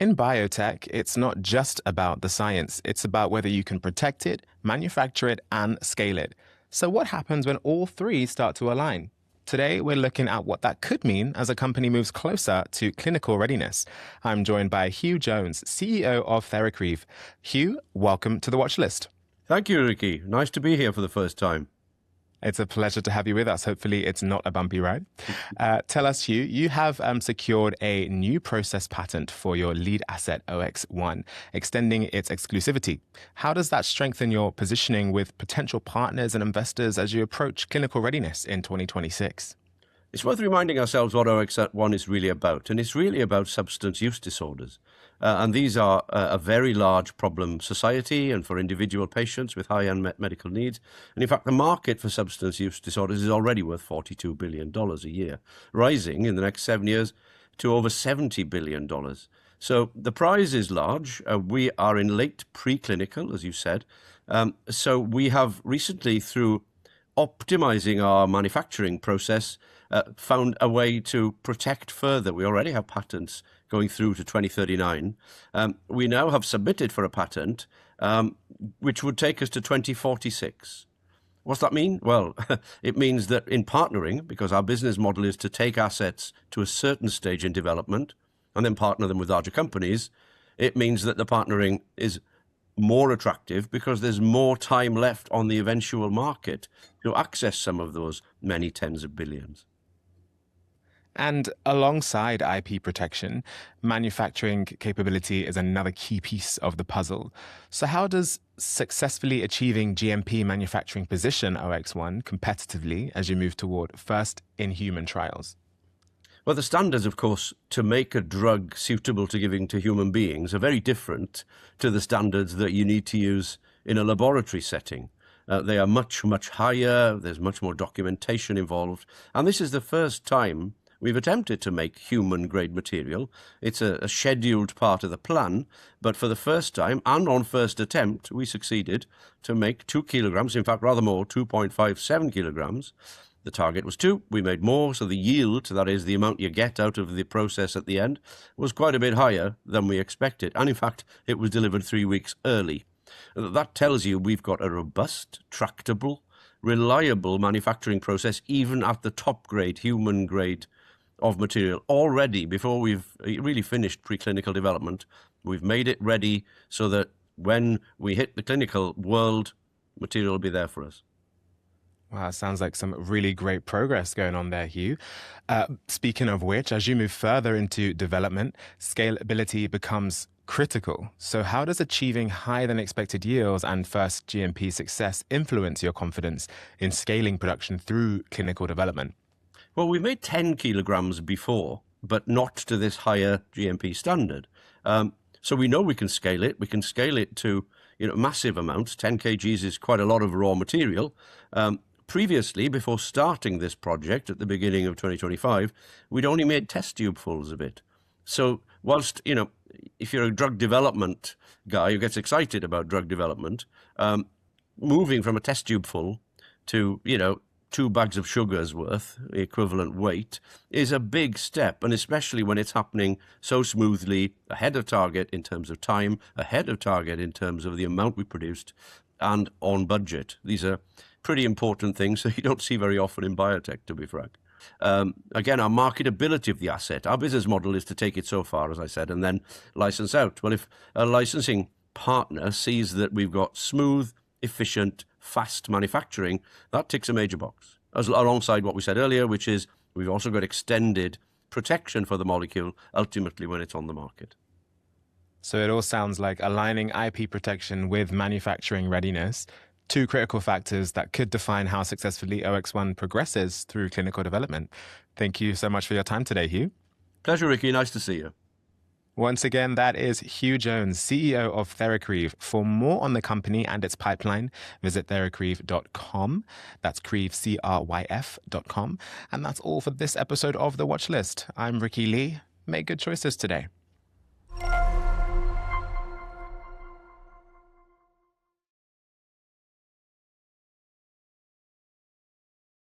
In biotech, it's not just about the science, it's about whether you can protect it, manufacture it, and scale it. So, what happens when all three start to align? Today, we're looking at what that could mean as a company moves closer to clinical readiness. I'm joined by Huw Jones, CEO of TheraCryf. Huw, welcome to the watch list. Thank you, Ricky. Nice to be here for the first time. It's a pleasure to have you with us. Hopefully, it's not a bumpy ride. Tell us, Huw, you have secured a new process patent for your lead asset, OX1, extending its exclusivity. How does that strengthen your positioning with potential partners and investors as you approach clinical readiness in 2026? It's worth reminding ourselves what OX1 is really about, and it's really about substance use disorders. And these are a very large problem society and for individual patients with high unmet medical needs. And in fact, the market for substance use disorders is already worth $42 billion a year, rising in the next 7 years to over $70 billion. So the prize is large. We are in late preclinical, as you said. So we have recently, through optimizing our manufacturing process, found a way to protect further. We already have patents going through to 2039. We now have submitted for a patent which would take us to 2046. What's that mean? Well, it means that in partnering, because our business model is to take assets to a certain stage in development and then partner them with larger companies, it means that the partnering is more attractive because there's more time left on the eventual market to access some of those many tens of billions. And alongside IP protection, manufacturing capability is another key piece of the puzzle. So how does successfully achieving GMP manufacturing position OX1 competitively as you move toward first in human trials? Well, the standards, of course, to make a drug suitable to giving to human beings are very different to the standards that you need to use in a laboratory setting. They are much, much higher. There's much more documentation involved. And this is the first time we've attempted to make human-grade material. It's a scheduled part of the plan, but for the first time, and on first attempt, we succeeded to make 2 kilograms, in fact, rather more, 2.57 kilograms. The target was 2. We made more, so the yield, that is the amount you get out of the process at the end, was quite a bit higher than we expected. And in fact, it was delivered 3 weeks early. That tells you we've got a robust, tractable, reliable manufacturing process, even at the top grade, human grade of material already. Before we've really finished preclinical development, we've made it ready so that when we hit the clinical world, material will be there for us. Wow, sounds like some really great progress going on there, Huw. Speaking of which, as you move further into development, scalability becomes critical. So how does achieving higher than expected yields and first GMP success influence your confidence in scaling production through clinical development? Well, we made 10 kilograms before, but not to this higher GMP standard. So we know we can scale it. We can scale it to massive amounts. 10 kgs is quite a lot of raw material. Previously, before starting this project at the beginning of 2025, we'd only made test tubefuls of it. So whilst, if you're a drug development guy who gets excited about drug development, moving from a test tube full to, 2 bags of sugar's worth, the equivalent weight, is a big step, and especially when it's happening so smoothly, ahead of target in terms of time, ahead of target in terms of the amount we produced, and on budget. These are pretty important things that you don't see very often in biotech, to be frank. Again, our marketability of the asset, our business model is to take it so far, as I said, and then license out. Well, if a licensing partner sees that we've got smooth, efficient, fast manufacturing, that ticks a major box, alongside what we said earlier, which is we've also got extended protection for the molecule, ultimately when it's on the market. So it all sounds like aligning IP protection with manufacturing readiness, 2 critical factors that could define how successfully OX1 progresses through clinical development. Thank you so much for your time today, Huw. Pleasure, Ricky. Nice to see you. Once again, that is Huw Jones, CEO of TheraCryf. For more on the company and its pipeline, visit TheraCryf.com. That's Kryf, CRYF.com. And that's all for this episode of The Watch List. I'm Ricky Lee. Make good choices today.